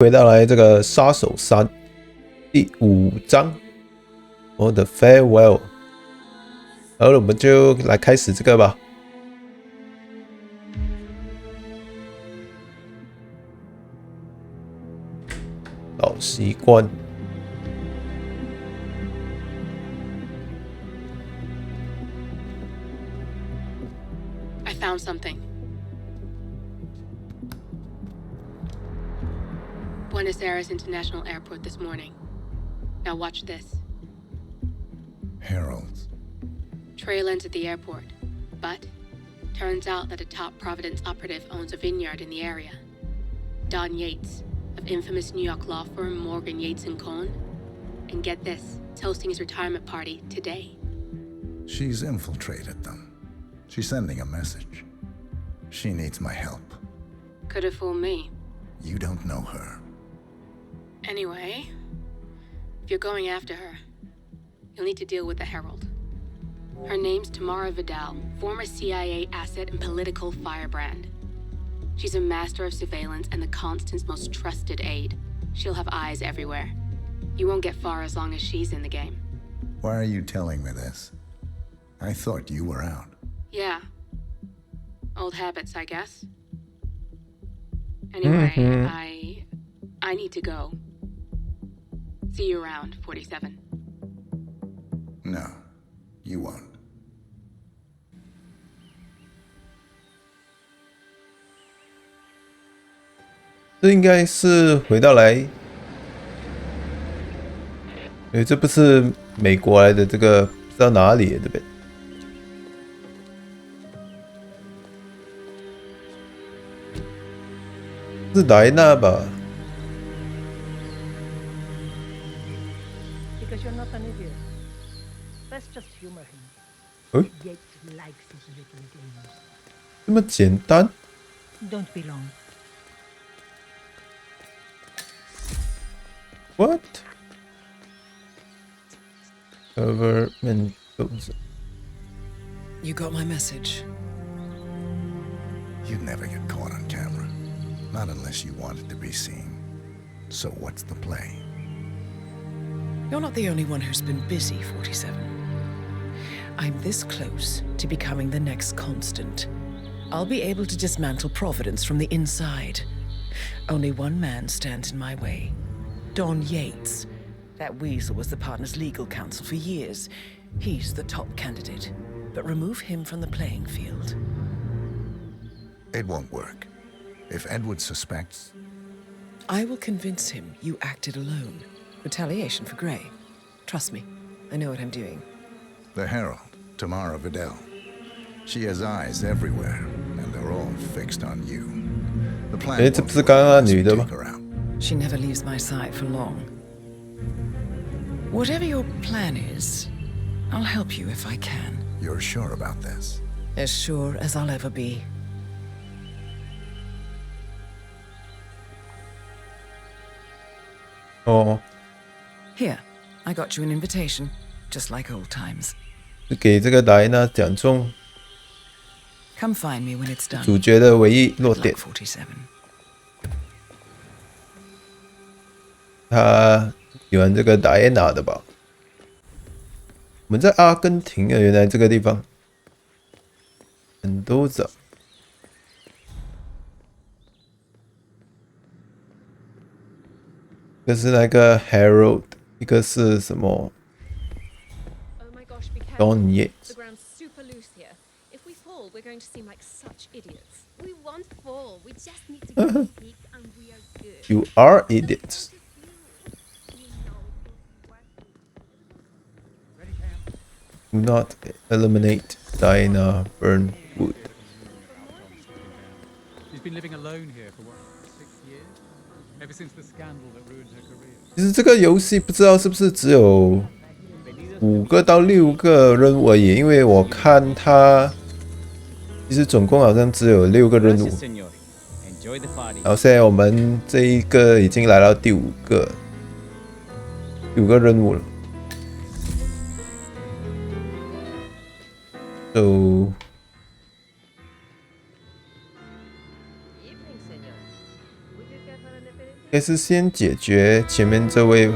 回到来这个杀手3第5章，我的 farewell。然后我们就来开始这个吧。老习惯。I found something. Buenos Aires International Airport this morning. Now watch this. Heralds. Trail ends at the airport, but turns out that a top Providence operative owns a vineyard in the area. Don Yates, of infamous New York law firm Morgan Yates & Cohn. And get this, it's hosting his retirement party today. She's infiltrated them. She's sending a message. She needs my help. Could have fooled me. You don't know her. Anyway, if you're going after her, you'll need to deal with the Herald. Her name's Tamara Vidal, former CIA asset and political firebrand. She's a master of surveillance and the Constant's most trusted aide. She'll have eyes everywhere. You won't get far as long as she's in the game. Why are you telling me this? I thought you were out. Yeah. Old habits, I guess. Anyway, I need to go. See you around, 47. No, you won't. 这应该是回到来，这不是美国来的，这个不知道哪里，对不对？是莱纳吧？ Because you're not an idiot. Let's just humor him. 哎， Yates likes his little games. 这么简单？ Don't be long. What? Over Mendoza. You got my message. You'd never get caught on camera. Not unless you wanted to be seen. So what's the play? You're not the only one who's been busy, 47. I'm this close to becoming the next Constant. I'll be able to dismantle Providence from the inside. Only one man stands in my way. Don Yates. That weasel was the partner's legal counsel for years. He's the top candidate. But remove him from the playing field. It won't work. If Edward suspects... I will convince him you acted alone. Retaliation for Grey. Trust me, I know what I'm doing. The Herald, Tamara Vidal. She has eyes everywhere, and they're all fixed on you. The plan这不是刚刚那女的吗？ take her out. She never leaves my side for long. Whatever your plan is, I'll help you if I can. You're sure about this? As sure as I'll ever be.哦， Here, I got you an invitation, just like old times. 是给这个莱纳讲中 Come find me when it's done. 主角的唯一弱 Good 点 luck,。47. 他喜欢这个戴安娜的吧？我们在阿根廷啊，原来这个地方。Mendoza。一个是那个 Harold， 一个是什么 Oh my gosh, be careful. Don Yates。 The ground's super loose here. If we fall, we're going to seem like such idiots. We won't fall. We just need to get sneak and we are good. You are idiots. Do not eliminate Diana Burnwood. She's been living alone here for what, 6 years? Ever since the scandal that ruined her career. 其实这个游戏不知道是不是只有5个到6个任务而已，因为我看它其实总共好像只有6个任务。然后现在我们这一个已经来到第5个任务了。So Evening, senor. Would you care for an aperitif? 该是先解决前面这位。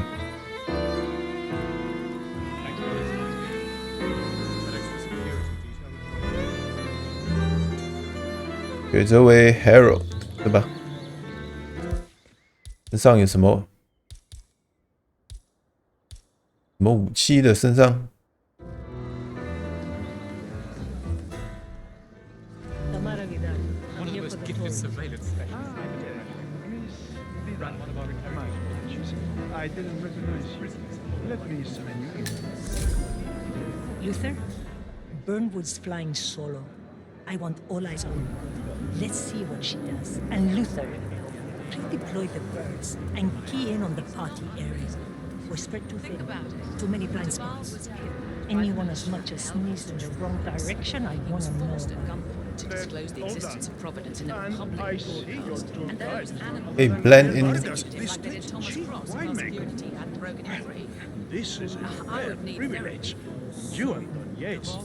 给这位 Harold 对吧？身上有什么武器的？身上 Tamara Vidal. One of the most gifted surveillance specialists. Ran one of our interrogations. I didn't recognize you. Let me sign you in. Luther? Burnwood's flying solo. I want all eyes on her. Let's see what she does. And Luther, redeploy the birds and key in on the party area. We're spread too thin. Too many blind spots. Anyone as much as sneezed in the wrong direction, I want to know. To disclose the existence of Providence in a And public I see you're broadcast. doing And those right. animals Hey, blend in. like that Thomas Cross and our winemaker. security hadn't broken in free. This is a I rare would need privilege. You and Don Yates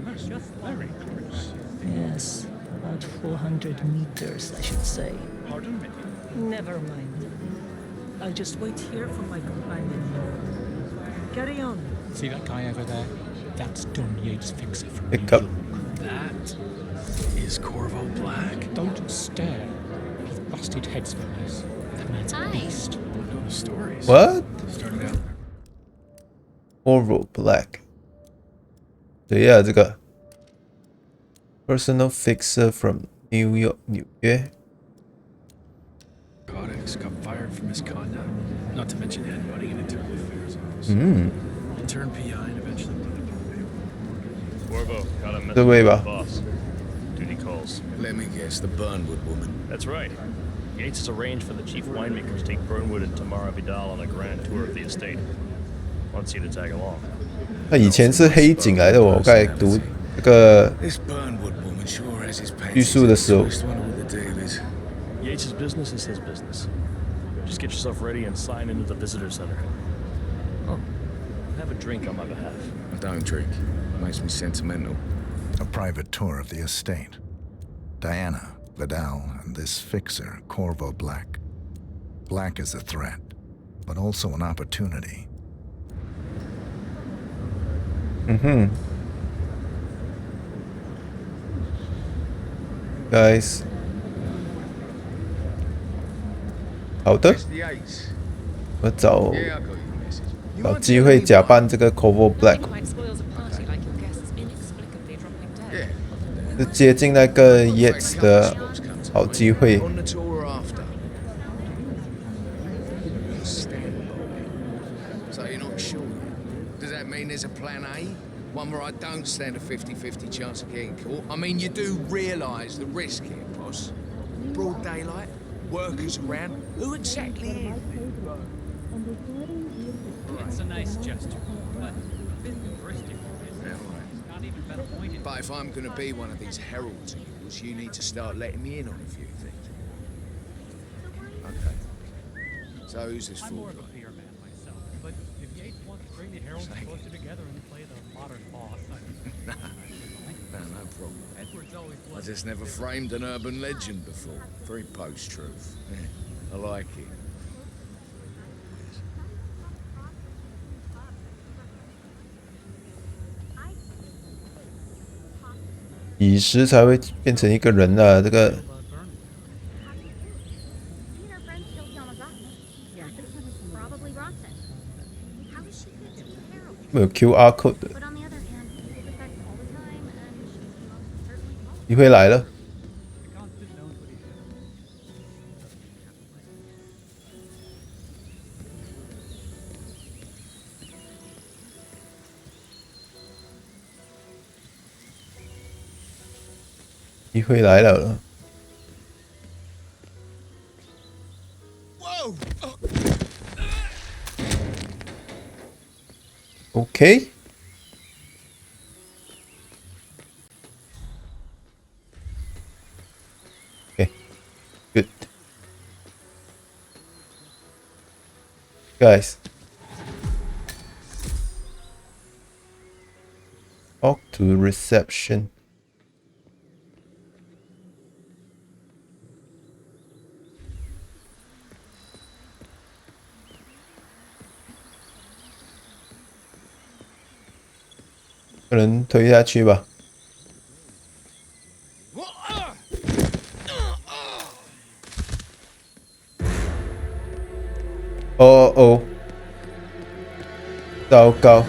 must be very close. Yes, about 400 meters, I should say. Pardon me. Never mind. I'll just wait here for my companion. Carry on. See that guy over there? That's Don Yates' fixer from New Pick up. York. That is Corvo Black. Don't stare. He's busted heads for this. That man's a beast. Know the stories. What? Started out. Corvo Black。对呀，这个 personal fixer from New York 纽约。 Narcotics, got fired for misconduct. Not to mention headbutting an internal affairs office. Intern PI and eventually Corvo, got a message The way, from ba. the boss. Duty calls. Let me guess, the Burnwood woman. That's right. Yates has arranged for the chief winemaker to take Burnwood and Tamara Vidal on a grand tour of the estate. Wants you to tag along. 他以前是黑警来的，我刚才读这个 This Burnwood woman sure has his 叙 panties. 述的时候， Just wonder what the deal is. Yates' business is his business. Just get yourself ready and sign into the visitor center. Oh, have a drink on my behalf. I don't drink. Makes me sentimental. A private tour of the estate. Diana, Vidal, and this fixer, Corvo Black. Black is a threat, but also an opportunity. Guys， 好的， The Yates. 我找 Yeah, I got your message. 找机会假扮这个 Corvo Black， Quite spoils a party like your guests inexplicably dropping dead. Yeah. 是接近那个 Yates 的好机会。 On the tour or after? Stand by. So you're not sure? Does that mean there's a plan A? One where I don't stand a 50-50 chance of getting caught? I mean, you do realise the risk here, boss. Broad daylight, workers around. Who exactly is? It's a nice gesture, but a bit heuristic for it. Not even been appointed. But if I'm going to be one of these heralds of yours, you need to start letting me in on a few things. Okay. So who's this I'm for? more of a beer man myself, but if Yates wants to bring the heralds closer together and play the modern boss, No, no problem. Edward's always I was. just never framed an urban legend before. Very post-truth. Yeah, I like it. 几时才会变成一个人啊？这个 Peter friend still Yamazaki. Yeah. Probably Bronson. How does she fit into the Herald? 没有 QR code 的， But on the other hand, it affects all the time, and she's most certainly called. 机会来了。 Constant knows what he should. 机会来了。 Whoa! OK。Okay, good. Guys, talk to reception. 可能推下去吧。哦哦，糟糕！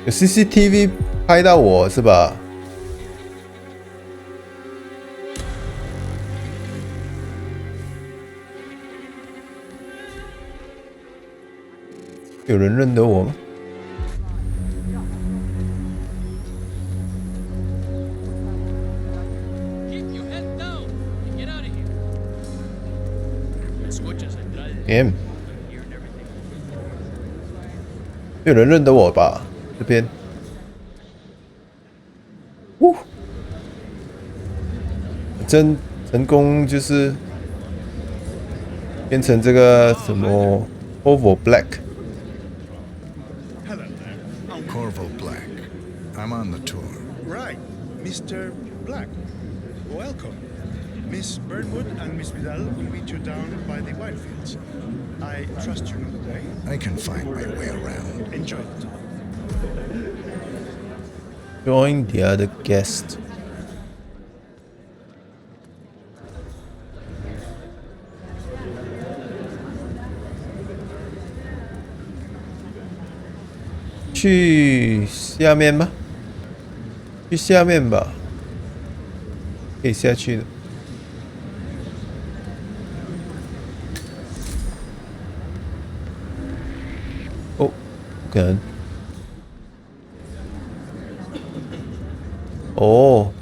有 CCTV 拍到我是吧？有人认得我吗？ M， 有人认得我吧？这边，成功就是变成这个什么 Corvo Black。 Hello there. Corvo Black. I'm on the tour. Right, Mr. Black. Welcome. Miss Burnwood and Miss Vidal will meet you down by the wine fields. I trust you know the way. I can find my way around. Enjoy it. Join the other guest. 去下面吗？去下面吧，可以下去的。哦，不可能。哦。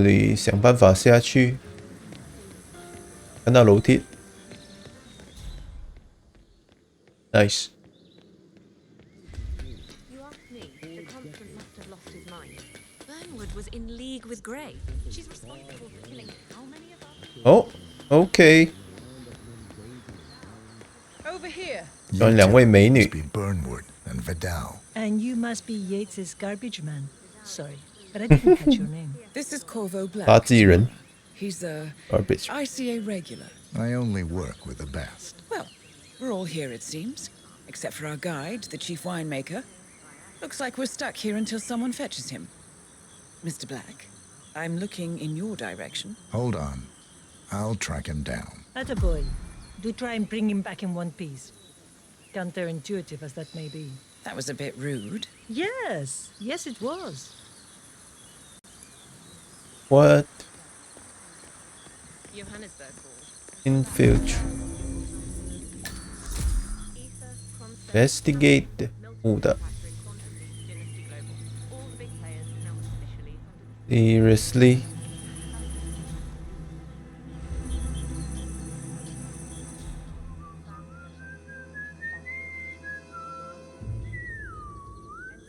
你想办法下去。看到楼梯。Nice。 You asked me. The constant must have lost his mind. Burnwood was in league with Grey. She's responsible for killing how many of us? Oh, okay. Over here. 有两位美女。 Be Burnwood and Vidal. And you must be Yates's garbage man. Sorry, but I didn't catch your name. This is Corvo Black. 垃圾人。 He's a Garbage. ICA regular. I only work with the best. Well, we're all here, it seems. Except for our guide, the chief winemaker. Looks like we're stuck here until someone fetches him. Mr. Black, I'm looking in your direction. Hold on. I'll track him down. Attaboy. Do try and bring him back in one piece. Counterintuitive as that may be. That was a bit rude. Yes, yes it was. What? Johannesburg Hall. Infiltrate. Investigate. 五的。Seriously.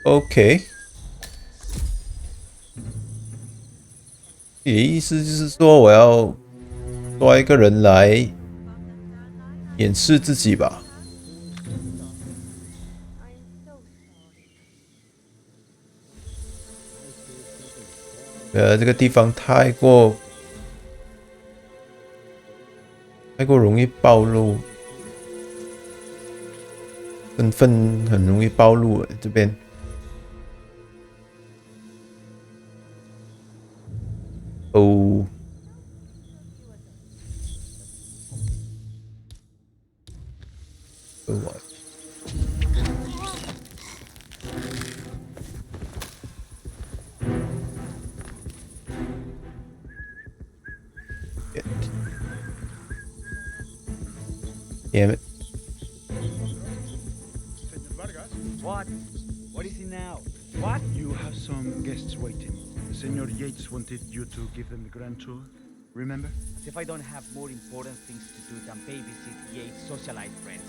OK。你的意思就是说，我要抓一个人来掩饰自己吧？这个地方太过容易暴露，身份很容易暴露这边。哦。 Damn it. What? What is it now? What? You have some guests waiting. Senor Yates wanted you to give them the grand tour. Remember? As if I don't have more important things to do than babysit Yates' socialite friends.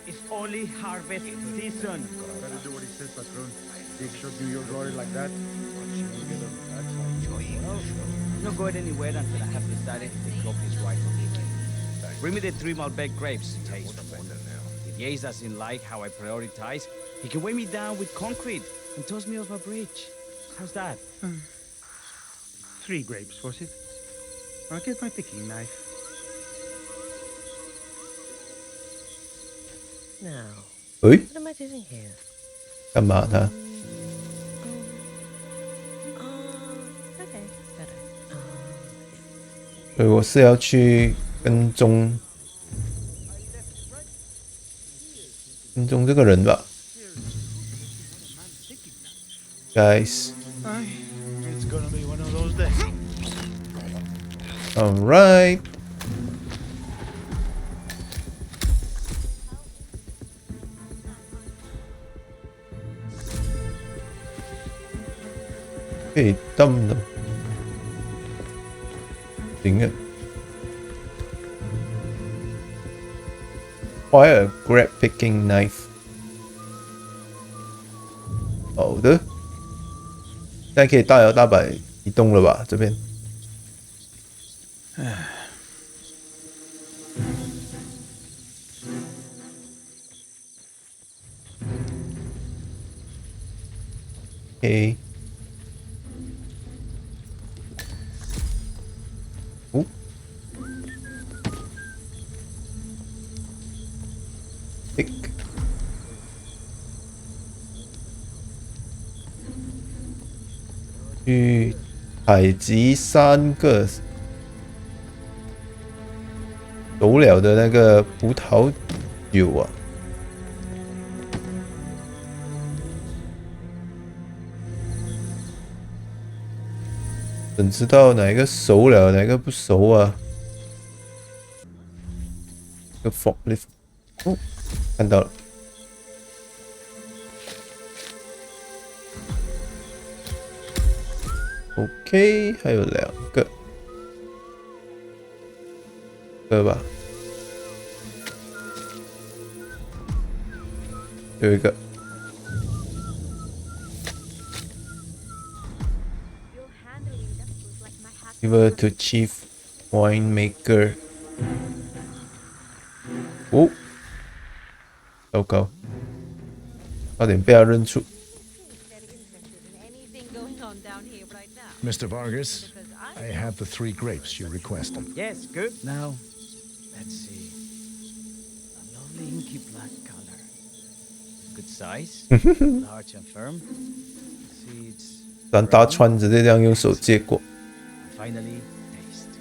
It's only harvest season. Better do what he says, patron. Big shot New York lorry like that. I'm not going anywhere until I have decided the club is right for me. Bring me the 3 Malbec grapes. Taste wonder now. If Yates doesn't like how I prioritize, he can weigh me down with concrete and toss me off a bridge. How's that? 3 grapes, was it? I'll get my picking knife. Now, 诶， what am I doing here? 干嘛呢？ Okay, better. 所以我是要去跟踪这个人吧 ，guys。 It's gonna be one of those days. All right. 可以动的，行啊。Fire a grab picking knife。好的，现在可以大摇大摆移动了吧？这边。OK。哦。Pick。去采集3个熟了的那个葡萄酒啊。怎知道哪一个熟了，哪一个不熟啊？这个 forklift， 哦，看到了。OK， 还有2个，对吧？有一个。Give her to chief winemaker。哦，糟糕，差点被他认出。Mr. Vargas, I have the 3 grapes you requested. Yes, good. Now, let's see. A lovely inky black color. Good size, large and firm. Seeds. 咱大川直接这样用手接过。Finally, taste.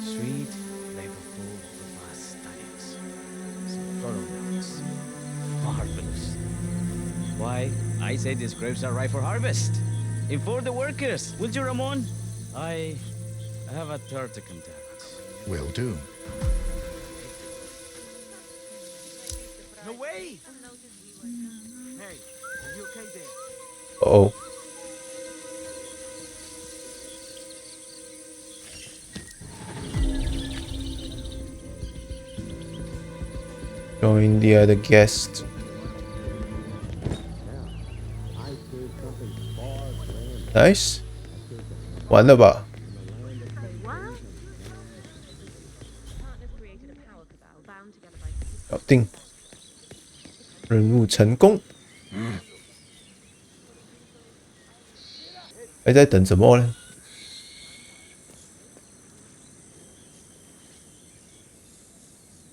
Sweet, flavorful, robust tannins. Some floral notes. Marvelous. Why, I say these grapes are ripe for harvest. Inform the workers, will you, Ramon? I have a third to conduct. Will do. No way! Hey, are you okay there? Oh. Join the other guest. Nice. 完了吧？搞定，任务成功。还在等什么呢？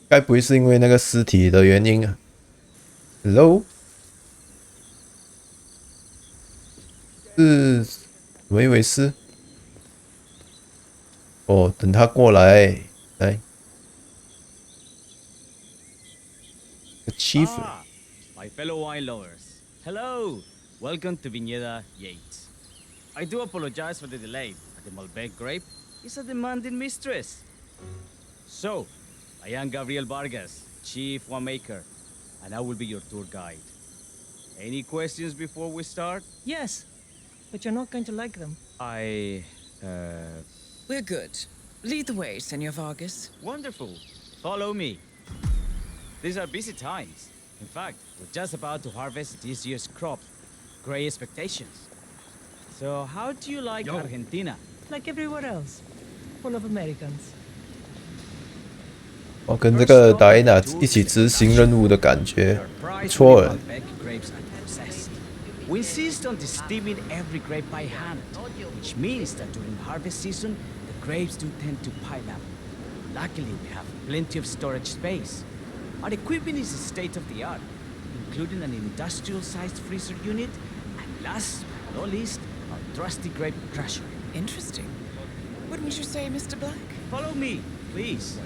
该不会是因为那个尸体的原因啊 ？Hello， 是怎么一回事？哦，等他过来，来。Chief. My fellow wine lovers. Hello. Welcome to Viñeda Yates. I do apologize for the delay. The Malbec grape is a demanding mistress. So, I am Gabriel Vargas, Chief Winemaker, and I will be your tour guide. Any questions before we start? Yes, but you're not going to like them. We're good. Lead the way, Senor Vargas. Wonderful. Follow me. These are busy times. In fact, we're just about to harvest this year's crop. Great expectations. So, how do you like Argentina? Like everywhere else. Full of Americans. 我跟这个达伊娜一起执行任务的感觉不错哎。We insist on steaming every grape by hand, which means that during harvest season, the grapes do tend to pile up. Luckily, we have plenty of storage space. Our equipment is state-of-the-art, including an industrial-sized freezer unit, and last but not least, our trusty grape crusher. Interesting. Wouldn't you say, Mr. Black? Follow me, please.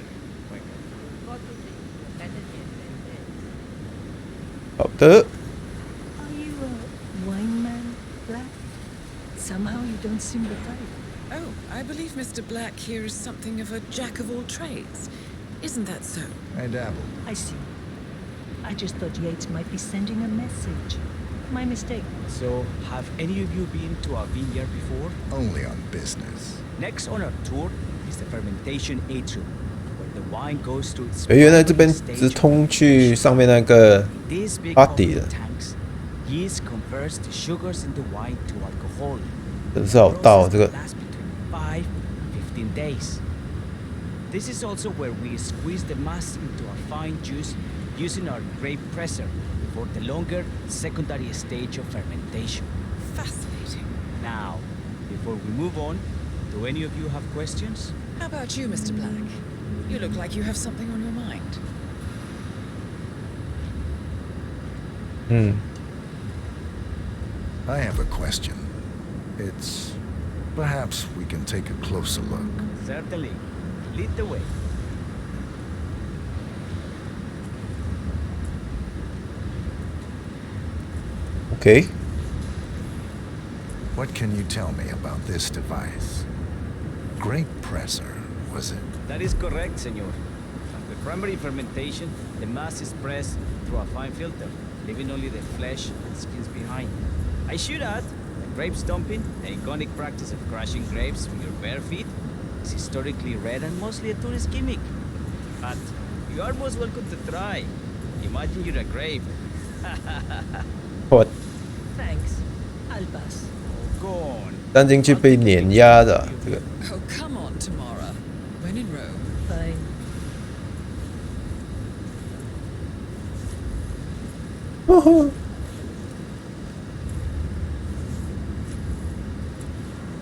好的。 Are you a wine man, Black? Somehow you don't seem the type. Oh, I believe Mr. Black here is something of a jack of all trades. Isn't that so? I dabble. I see. I just thought Yates might be sending a message. My mistake. So, have any of you been to our vineyard before? Only on business. Next on our tour is the fermentation atrium, where the wine goes through its 原来这边直通去上面那个 These big 巴底 open 的， tanks, yeast converts the sugars in the wine to alcohol. 真是好大哦，这个 Lasts between 5 and 15 days. This is also where we squeeze the mass into a fine juice using our grape presser for the longer secondary stage of fermentation. Fascinating. Now, before we move on, do any of you have questions? How about you, Mr. Black? You look like you have something on your mind. 嗯， I have a question. It's perhaps we can take a closer look. Certainly. Lead the way. OK， What can you tell me about this device? Grape presser, was it? That is correct, senor. After primary fermentation, the mass is pressed through a fine filter, leaving only the flesh and skins behind. I should add, that grape stomping, the iconic practice of crushing grapes with your bare feet, is historically rare and mostly a tourist gimmick. But you are most welcome to try. Imagine you're a grape. 我 Thanks. I'll pass. Go on. 站进去被碾压的这个。 Oh, come on, Tamara. When in Rome. Fine.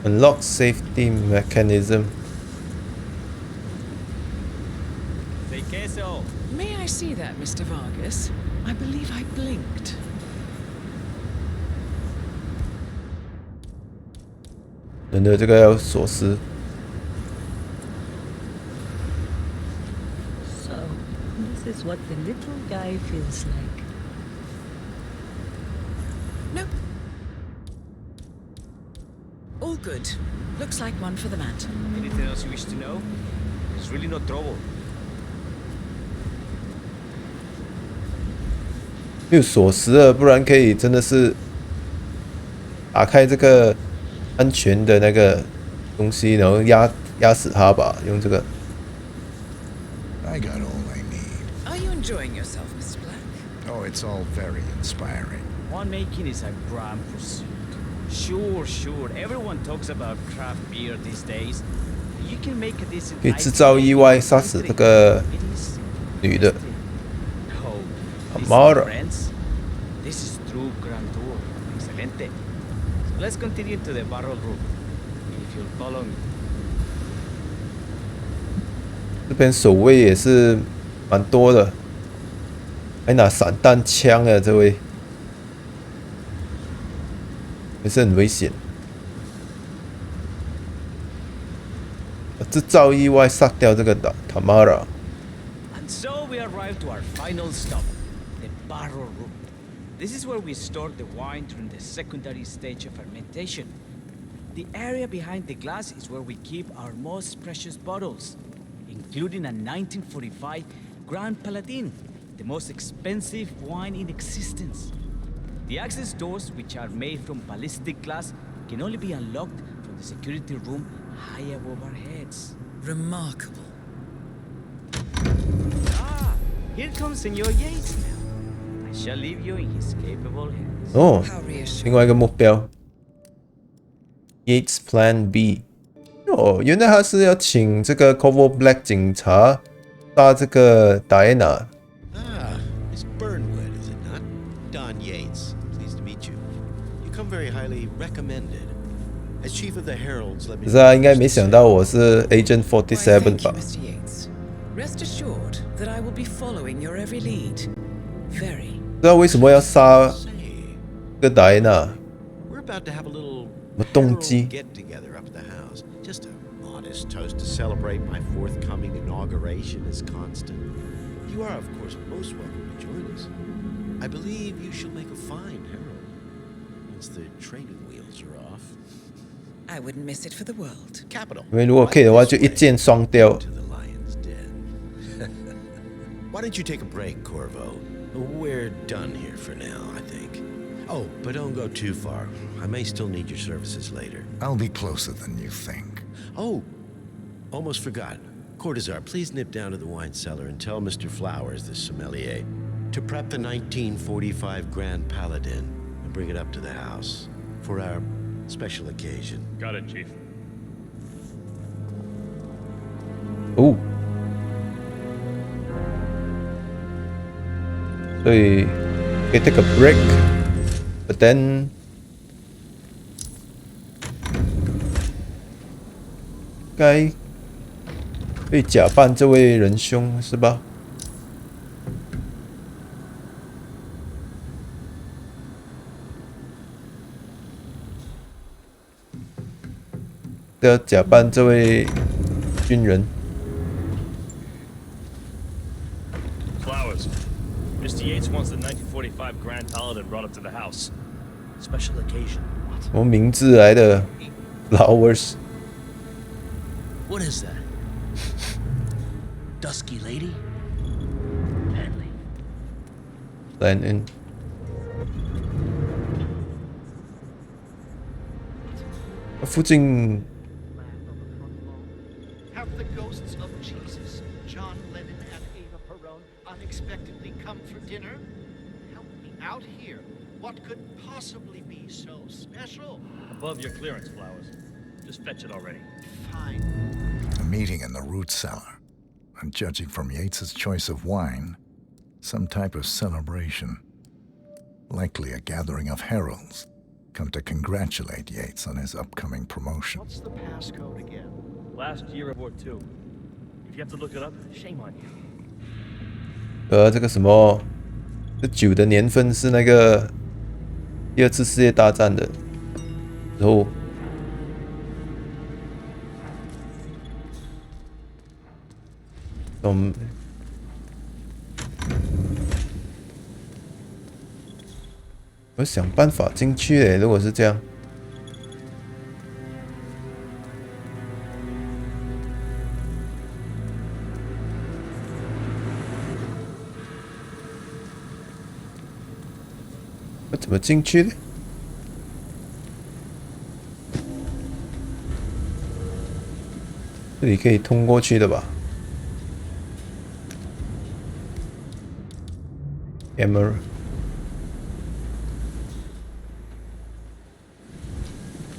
Unlock safety mechanism. Say queso. May I see that, Mr. Vargas? I believe I blinked. 人的这个要锁匙。 So, this is what the little guy feels like. Nope. All good. Looks like one for the mat. Anything else you wish to know? There's really no trouble. 没有锁匙了，不然可以真的是打开这个安全的那个东西，然后压死它吧，用这个。 I got all I need. Are you enjoying yourself, Mr. Black? Oh, it's all very inspiring. Winemaking is a grand pursuit. Sure. Everyone talks about craft beer these days. You can make a decent 可以制造意外，杀死这个 It is 女的。 Oh, Amara. friends. This is true grandeur. Excelente. So let's continue to the barrel room. If you'll follow me. 这边守卫也是蛮多的，还拿散弹枪啊，这位也是很危险。制造意外杀掉这个Tamara。 And so we arrive to our final stop, the barrel room. This is where we store the wine during the secondary stage of fermentation. The area behind the glass is where we keep our most precious bottles, including a 1945 Grand Paladin, the most expensive wine in existence. The access doors, which are made from ballistic glass, can only be unlocked from the security room high above our heads. Remarkable. Ah, here comes Senor Yates now. I shall leave you in his capable hands. 哦， How reassuring. 另外一个目标 ，Yates Plan B。哦，原来他是要请这个 Corvo Black 警察杀这个 Diana。 Ah, Miss Burnwood, is it not? Don Yates. Pleased to meet you. come very highly recommended. As chief of the heralds, let me. 可是他应该没想到我是 Agent 47 吧？ Mr. Yates. Rest assured that I will be following your every lead. Very. 不知道为什么要杀个戴娜？ We're about to have a little 什么动机？ get together up at the house. Just a modest toast to celebrate my forthcoming inauguration as constant. You are, of course, most welcome to join us. I believe you shall make a fine herald once the training wheels are off. I wouldn't miss it for the world. Capital. 因为如果可以的话，就一箭双雕。 To the lion's den. Why don't you take a break, Corvo? We're done here for now, I think. Oh, but don't go too far. I may still need your services later. I'll be closer than you think. Oh, almost forgot. Cortazar, please nip down to the wine cellar and tell Mr. Flowers, the sommelier, to prep the 1945 Grand Paladin and bring it up to the house for our special occasion. Got it, Chief. 哦，所以可以 take a break, but then 该被假扮这位仁兄是吧？要假扮这位军人。 Flowers. Mr. Yates wants the 1945 Grand Paladin brought up to the house. Special occasion. 什么名字来的 ？Flowers。 What is that? Dusky lady? Manly. Landon。附近 Have the ghosts of Jesus, John Lennon and Ava Perón, unexpectedly come for dinner? Help me out here. What could possibly be so special? Above your clearance, Flowers. Just fetch it already. Fine. A meeting in the root cellar. And judging from Yates's choice of wine, some type of celebration. Likely a gathering of heralds, come to congratulate Yates on his upcoming promotion. What's the passcode again? Last year of War II. If you have to look it up, shame on you. 这个什么，这酒的年份是那个第二次世界大战的时候。我想办法进去诶，如果是这样。我怎么进去呢？这里可以通过去的吧 ？Camera。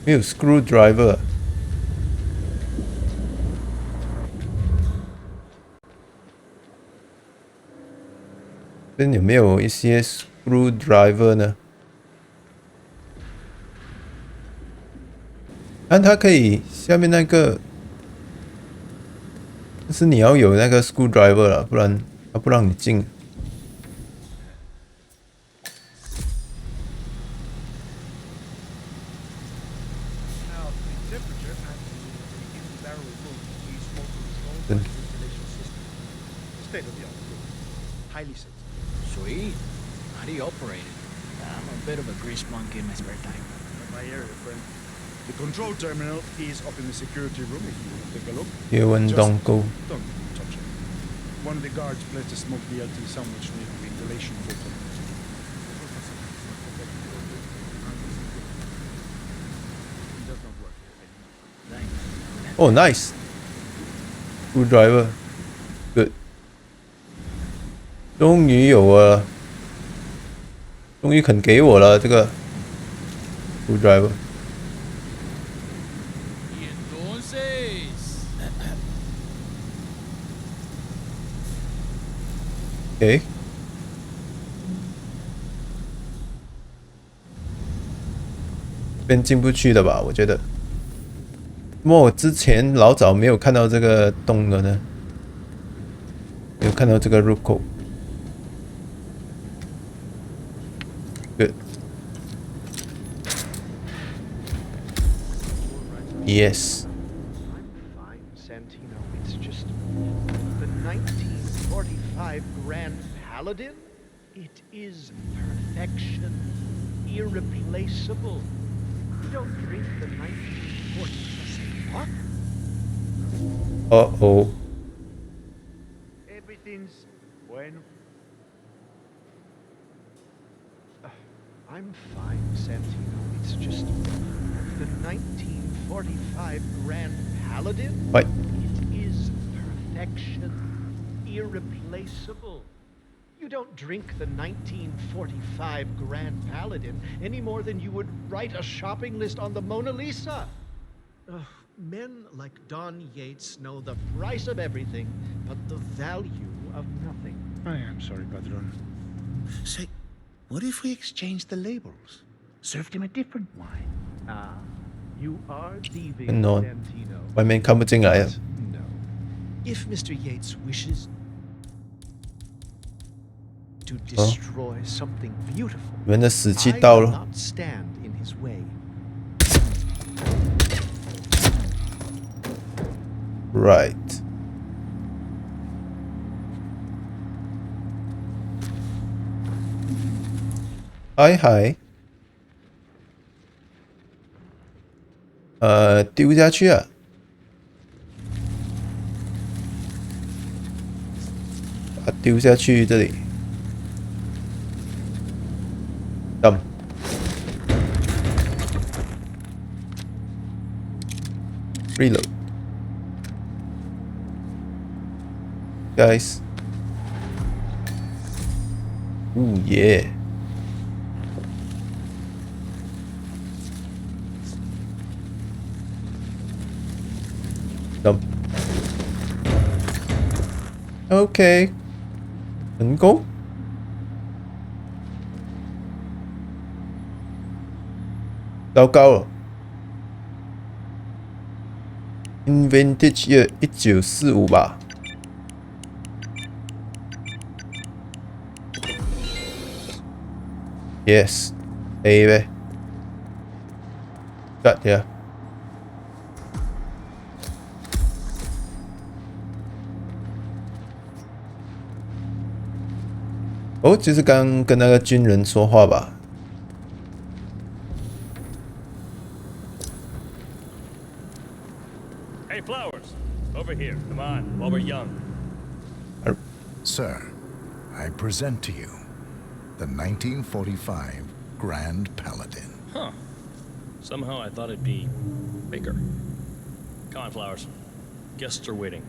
没有 screwdriver。这有没有一些 screwdriver 呢？但它可以下面那个，但是你要有那个 screwdriver 了，不然它不让你进。 State of the art. Highly sensitive. Sweet. How do you operate it? I'm a bit of a grease monkey in my spare time. My area, friend. The control terminal is up in the security room if you want to take a look. Don't go. Don't touch it. One of the guards placed a smoke BLT sandwich near the ventilation filter. It does not work here. Oh, nice. Screwdriver. Good. 终于有了，终于肯给我了这个 screwdriver。边进不去的吧？我觉得。怎么我之前老早没有看到这个洞了呢？没有看到这个入口。Good. Yes. Fine, Santino. It's just the 1945 Grand Paladin. It is perfection, irreplaceable. You don't drink the 1940. What? Uh-oh. Everything's bueno. I'm fine, Santino. It's just the 1945 Grand Paladin. What? It is perfection, irreplaceable. You don't drink the 1945 Grand Paladin any more than you would write a shopping list on the Mona Lisa. Men like Don Yates know the price of everything, but the value of nothing. I am sorry, Padron. Say, what if we exchange the labels? Served him a different wine. Ah, you are thieving, No. Santino. 外面看不进来啊。 No. If Mr. Yates wishes to destroy something beautiful, 你们的死期 I 到 will 了。 not stand in his way. Right. Hi. 丢下去啊！把它丢下去这里。Dump. Reload. Guys. Ooh, yeah. Dump. OK， 成功。糟糕了 ，Inventage year 1945吧。Yes, A 呗。Got ya. 哦，就是刚跟那个军人说话吧。Hey, Flowers, over here. Come on, while we're young. Sir, I present to you the 1945 Grand Paladin. Huh. Somehow I thought it'd be bigger. Come on, Flowers. Guests are waiting.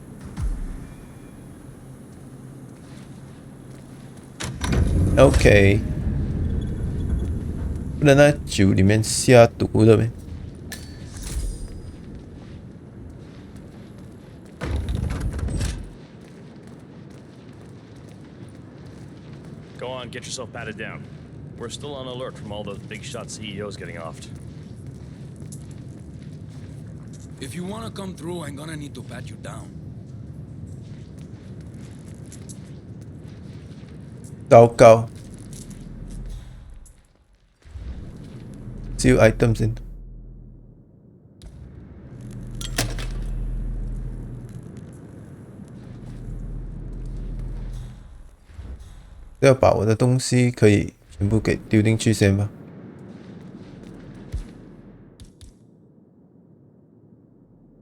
OK， 不能在酒里面下毒的呗。Go on, get yourself patted down. We're still on alert from all those big shot CEOs getting offed. If you want to come through, I'm gonna need to pat you down. 糟糕 ，Save items in。要把我的东西可以全部给丢进去先吧。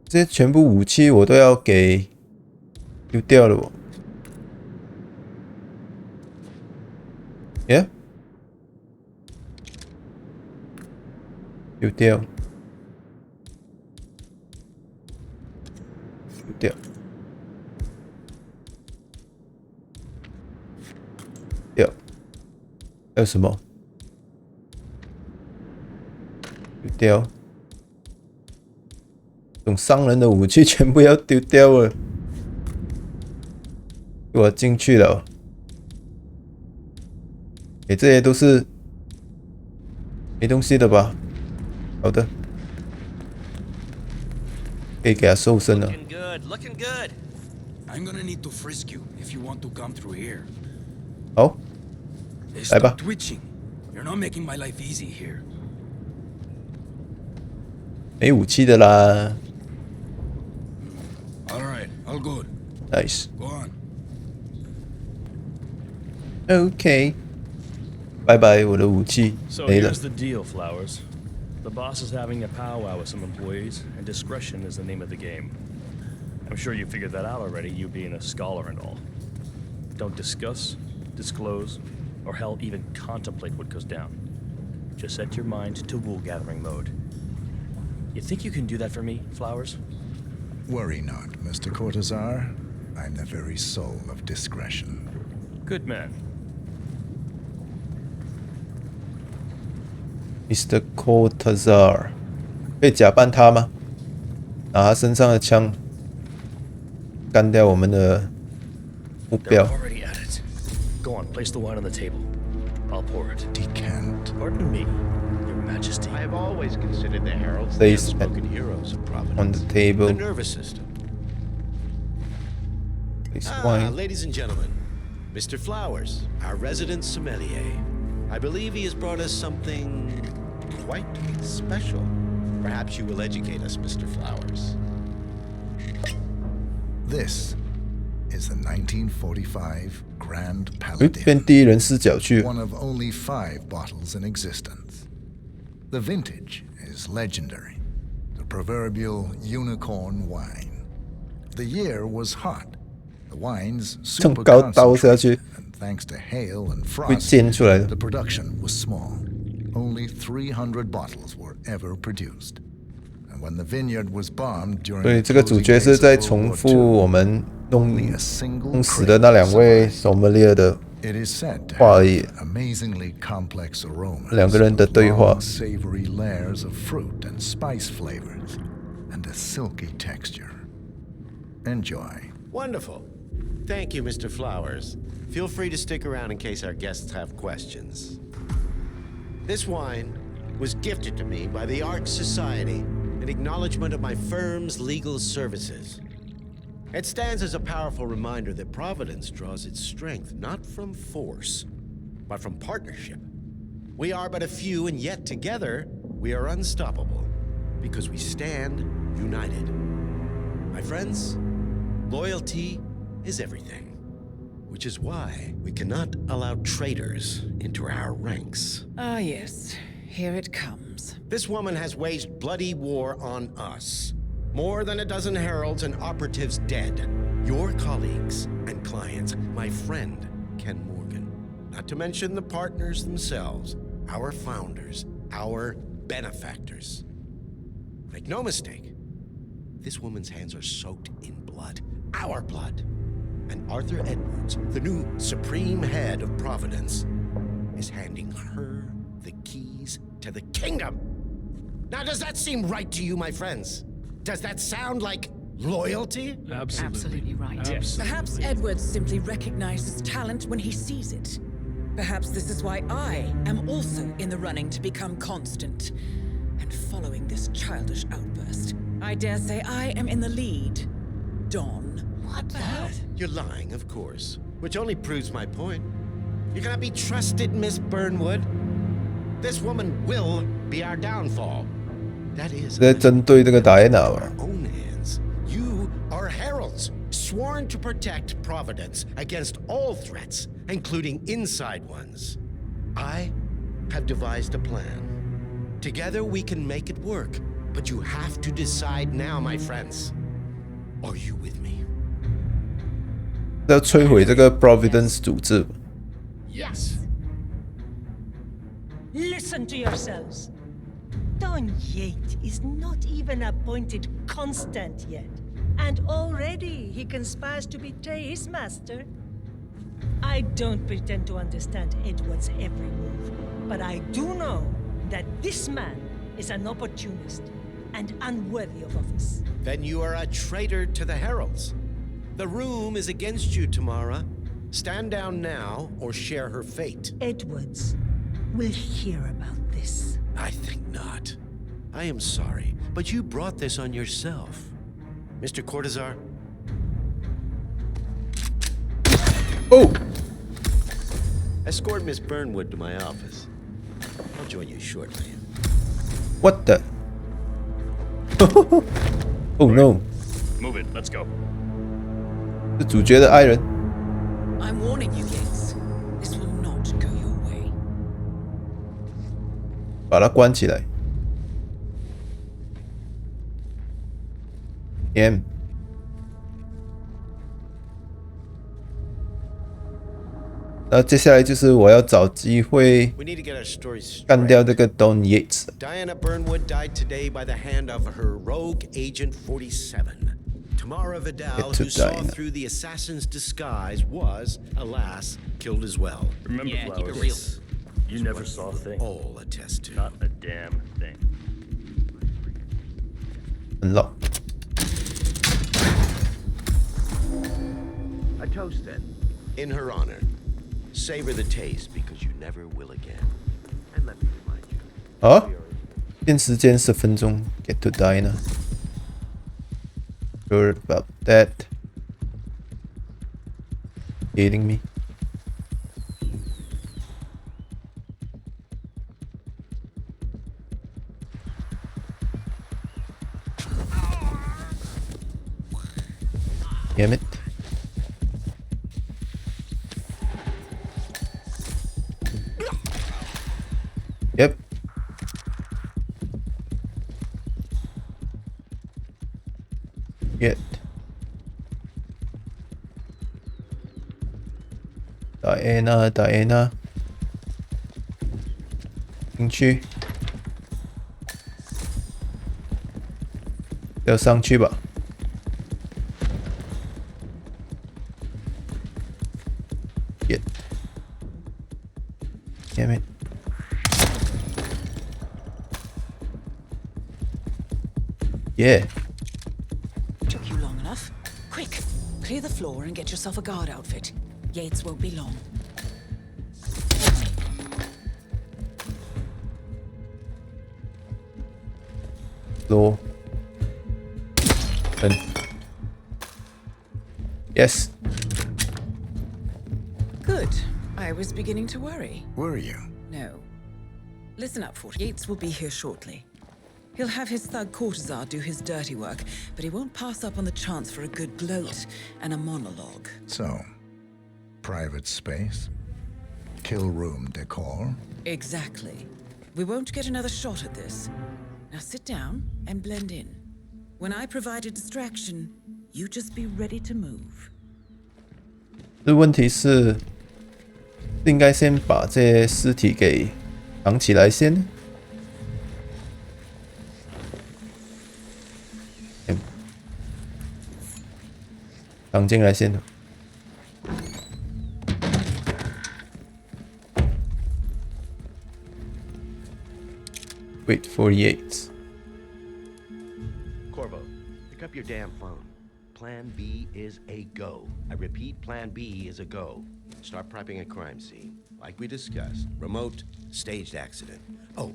这些全部武器我都要给丢掉了我。耶，丢掉，丢掉。掉，还有什么？丢掉，这种伤人的武器全部要丢掉了。我进去了。这些都是没东西的吧？好的，可以给他瘦身了。 Looking good, looking good. I'm gonna need to frisk you if you want to come through here. 好，来吧 Stop。twitching. You're not making my life easy here. 没武器的啦。 All right, all good. Nice. Go on. OK，拜拜，我的武器 So 没了 here's。the deal, Flowers. The boss is having a powwow with some employees, and discretion is the name of the game. I'm sure you figured that out already, you being a scholar and all. Don't discuss, disclose, or hell, even contemplate what goes down. Just set your mind to wool-gathering mode. You think you can do that for me, Flowers? Worry not, Mr. Cortazar. I'm the very soul of discretion. Good man. Mr. Cortazar，可以假扮他吗？拿他身上的枪，干掉我们的目 They're 标。 already at it. Go on, place the wine on the table. I'll pour it. Decant. Pardon me, Your Majesty. I have always considered the heralds the Place unspoken heroes of Providence. on the table. The nervous system. Place wine. Ladies and gentlemen, Mr. Flowers, our resident sommelier. I believe he has brought us something quite special. Perhaps you will educate us, Mr. Flowers. This is the 1945 Grand 变 Paladin, 第一人视角去。 one of only 5 bottles in existence. The vintage is legendary, the proverbial unicorn wine. The year was hot, the wine's 这 super 么高刀下 concentrated, 去， and thanks to hail and 会 frost, 溅出来的 the。production was small. Only 300 bottles were ever produced. And when the vineyard was bombed during 所以 the 这个主 closing 角 days 是 of 在 World 重 War 复 II, 我们弄 only a single 死的那2位 sommelier 的 It is said to 话而 have 已。 amazingly complex aromas, 2个人的对话 long, savory layers of fruit and spice flavors, and a silky texture. Enjoy. Wonderful. Thank you, Mr. Flowers. Feel free to stick around in case our guests have questions. This wine was gifted to me by the Art Society in acknowledgement of my firm's legal services. It stands as a powerful reminder that Providence draws its strength not from force, but from partnership. We are but a few, and yet together we are unstoppable because we stand united. My friends, loyalty is everything, which is why we cannot allow traitors into our ranks. Ah, yes. Here it comes. This woman has waged bloody war on us. More than a dozen heralds and operatives dead. Your colleagues and clients, my friend, Ken Morgan. Not to mention the partners themselves, our founders, our benefactors. Make no mistake, this woman's hands are soaked in blood. Our blood. And Arthur Edwards, the new supreme head of Providence, is handing her the keys to the kingdom. Now, does that seem right to you, my friends? Does that sound like loyalty? Absolutely right. Absolutely. Perhaps Edwards simply recognizes talent when he sees it. Perhaps this is why I am also in the running to become constant. And following this childish outburst, I dare say I am in the lead. Dawn. What the hell? You're lying, of course. Which only proves my point. You cannot be trusted, Miss Burnwood. This woman will be our downfall. That is 在针对这个达耶娜吧。 own hands. You are heralds, sworn to protect Providence against all threats, including inside ones. I have devised a plan. Together we can make it work, but you have to decide now, my friends. Are you with me? 要摧毁这个 Providence 组织。 Yes. Listen to yourselves. Don Yates is not even appointed constant yet, and already he conspires to betray his master. I don't pretend to understand Edward's every move, but I do know that this man is an opportunist and unworthy of office. Then you are a traitor to the heralds. The room is against you, Tamara. Stand down now or share her fate. Edwards will hear about this. I think not. I am sorry, but you brought this on yourself. Mr. Cortazar? Oh! Escort Miss Burnwood to my office. I'll join you shortly. What the? Oh no! Move it. Let's go. 是主角的爱人。 I'm warning you, Yates. This will not go your way. 把它关起来。M。那接下来就是我要找机会 We need to get our stories 干掉这个 Don Yates。 Diana Burnwood died today by the hand of her rogue agent 47. Tamara Vidal, who saw through the assassin's disguise, was, alas, killed as well. Remember, Yeah, keep Flowers, it real. you never saw a thing. All attest to. Not a damn thing. Unlock。 A toast then. In her honor. Savor the taste because you never will again. And let me remind you. 好，限时间10分钟 ，Get to Diner。Sure about that. Kidding me? Damn it. Yep. Get. Diana. 进去。要上去吧。Get. Damn it. Yeah. Took you long enough. Quick, clear the floor and get yourself a guard outfit. Yates won't be long. Floor. And yes. Good. I was beginning to worry. Were you? No. Listen up, Fort. Yates will be here shortly. He'll have his thug Cortazar do his dirty work, but he won't pass up on the chance for a good gloat and a monologue. So, private space? Kill room decor? Exactly. We won't get another shot at this. Now sit down and blend in. When I provide a distraction, you just be ready to move. 这问题是，应该先把这些尸体给藏起来先。藏进来先。Wait for Yates. Corvo, pick up your damn phone. Plan B is a go. I repeat, Plan B is a go. Start prepping a crime scene. Like we discussed, remote, staged accident. Oh,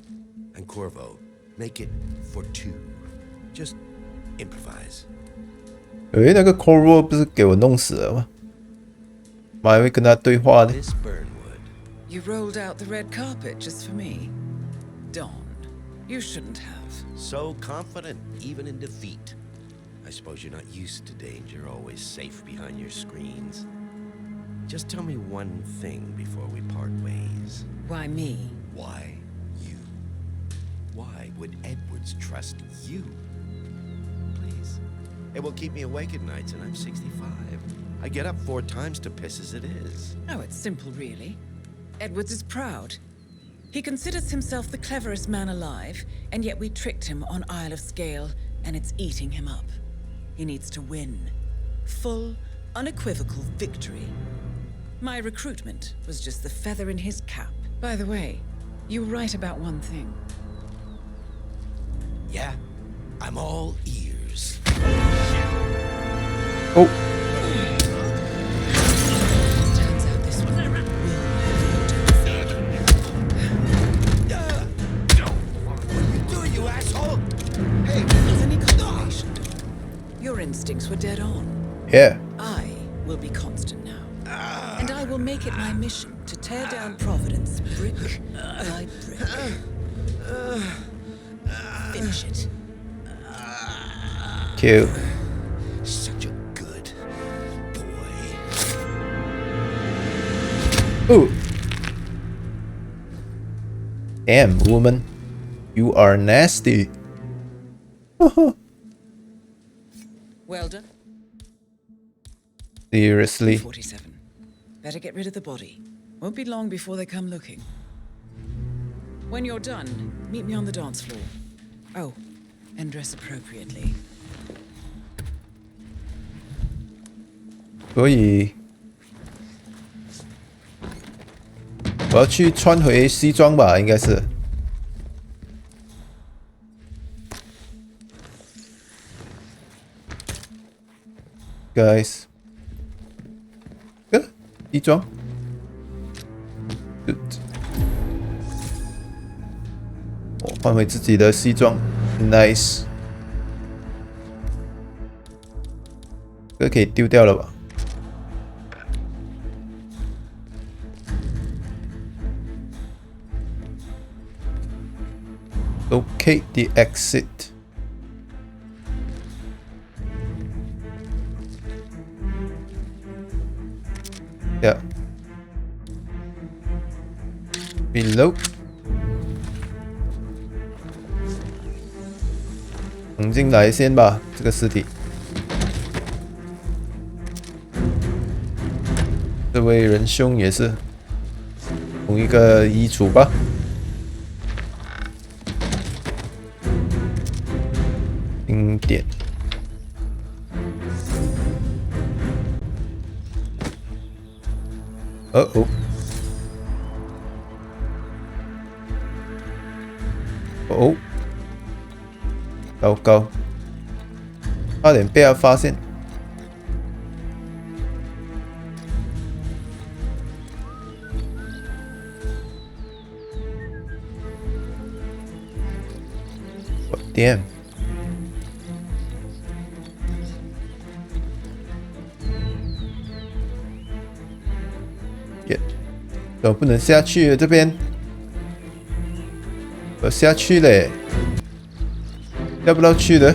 and Corvo, make it for 2. Just improvise. 那个 Corvo 不是给我弄死了吗？我还会跟他对话的。 Miss Burnwood. You rolled out the red carpet just for me. Don, you shouldn't have. So confident, even in defeat. I suppose you're not used to danger, always safe behind your screens. Just tell me one thing before we part ways. Why me? Why you? Why would Edwards trust you? Please. It will keep me awake at nights, and I'm 65. I get up 4 times to piss as it is. Oh, it's simple, really. Edwards is proud. He considers himself the cleverest man alive, and yet we tricked him on Isle of Scale, and it's eating him up. He needs to win. Full, unequivocal victory. My recruitment was just the feather in his cap. By the way, you were right about one thing. Yeah? I'm all ears. Oh. Turns out this one will. What are you doing, you asshole? instincts were dead on. Yeah. I will be constant now. And I will make it my mission to tear down Providence brick by brick. Finish it. Cute. Such a good boy. Ooh. Damn, woman. You are nasty. Well done. Seriously. 47. Better get rid of the body. Won't be long before they come looking. When you're done, meet me on the dance floor. Oh, and dress appropriately. 所以我要去穿回西装吧，应该是。Guys， 西装。我换回自己的西装 ，nice。这个可以丢掉了吧？ Locate the exit. Yeah. Below. 放进来先吧，这个尸体。这位仁兄也是同一个衣橱吧。 经典。哦，哦，糟糕，差点被他发现。我damn。 怎么不能下去？这边我下去嘞，下不到去的。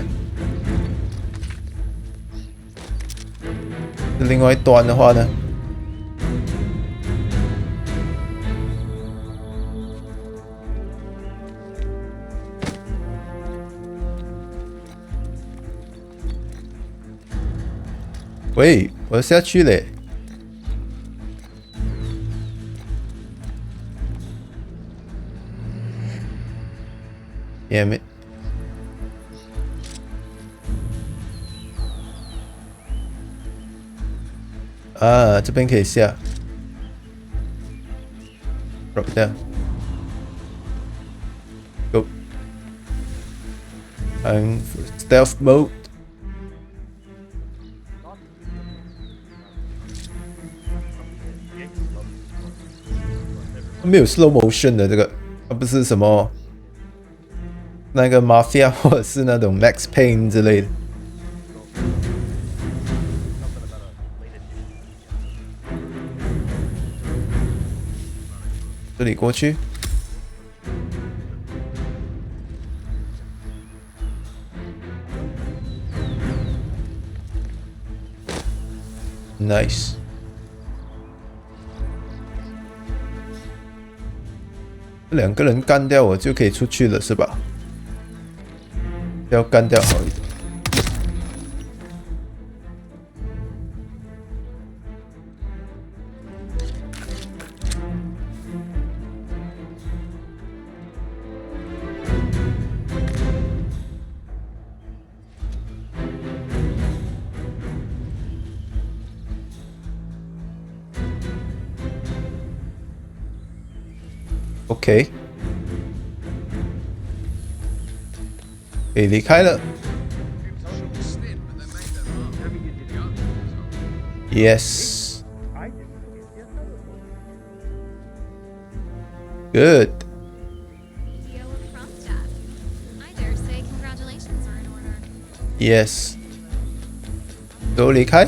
另外一端的话呢？喂，我下去嘞。 Damn it！ 啊，这边可以下。Drop down。Go。I'm for stealth mode。没有 slow motion 的这个，它不是什么。 那个 Mafia 或者是那种 Max Payne 之类的。这里过去。Nice。两个人干掉我就可以出去了，是吧？ 要干掉好一点。OK。 可以离开了。Yes. Good. Yes. 都离开。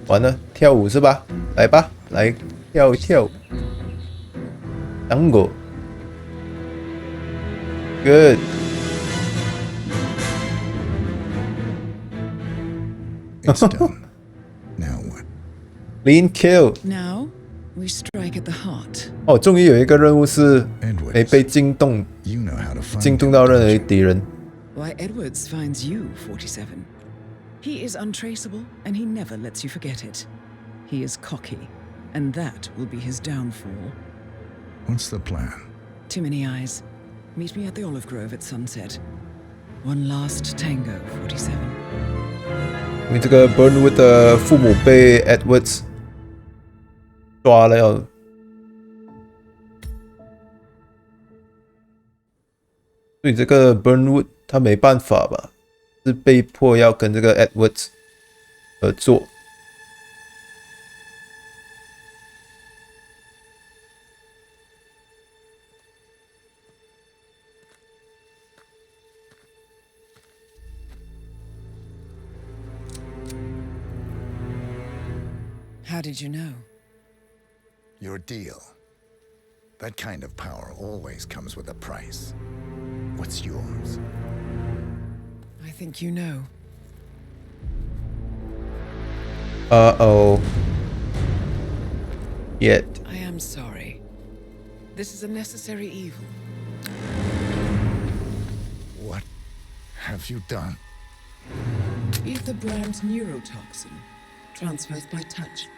完了，跳舞是吧？来吧，来跳一跳。Tango。Good。It's done. Now what? Clean kill。 Now we strike at the heart. 哦，终于有一个任务是没被惊动，惊动到任何敌人。 Why Edwards finds you, 47. He is untraceable, and he never lets you forget it. He is cocky, and that will be his downfall. What's the plan? Too many eyes. Meet me at the olive grove at sunset. One last tango, 47. 因为这个 Burnwood 的父母被 Edwards 抓了要，所以这个 Burnwood 他没办法吧，是被迫要跟这个 Edwards 合作。How did you know? Your deal. That kind of power always comes with a price. What's yours? I think you know. Uh-oh. Yet. I am sorry. This is a necessary evil. What have you done? Ether brand neurotoxin transfers by touch.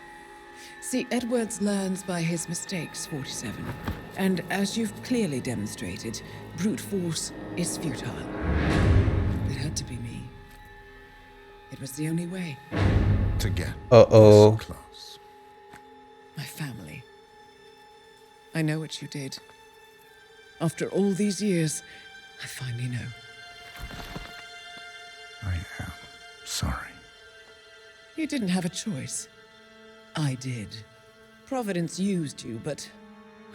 See, Edwards learns by his mistakes, 47. And as you've clearly demonstrated, brute force is futile. It had to be me. It was the only way. To get Uh-oh. this close. My family. I know what you did. After all these years, I finally know. I am sorry. You didn't have a choice. I did. Providence used you, but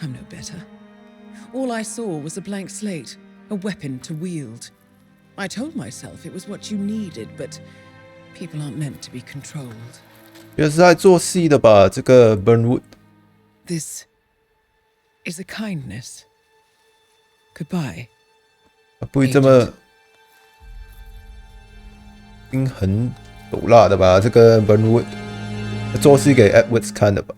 I'm no better. All I saw was a blank slate, a weapon to wield. I told myself it was what you needed, but people aren't meant to be controlled. 也是在做戏的吧？这个 Burnwood。 This is a kindness. Goodbye. 不会这么心狠手辣的吧？这个 Burnwood 做戏给 Edwards 看的吧？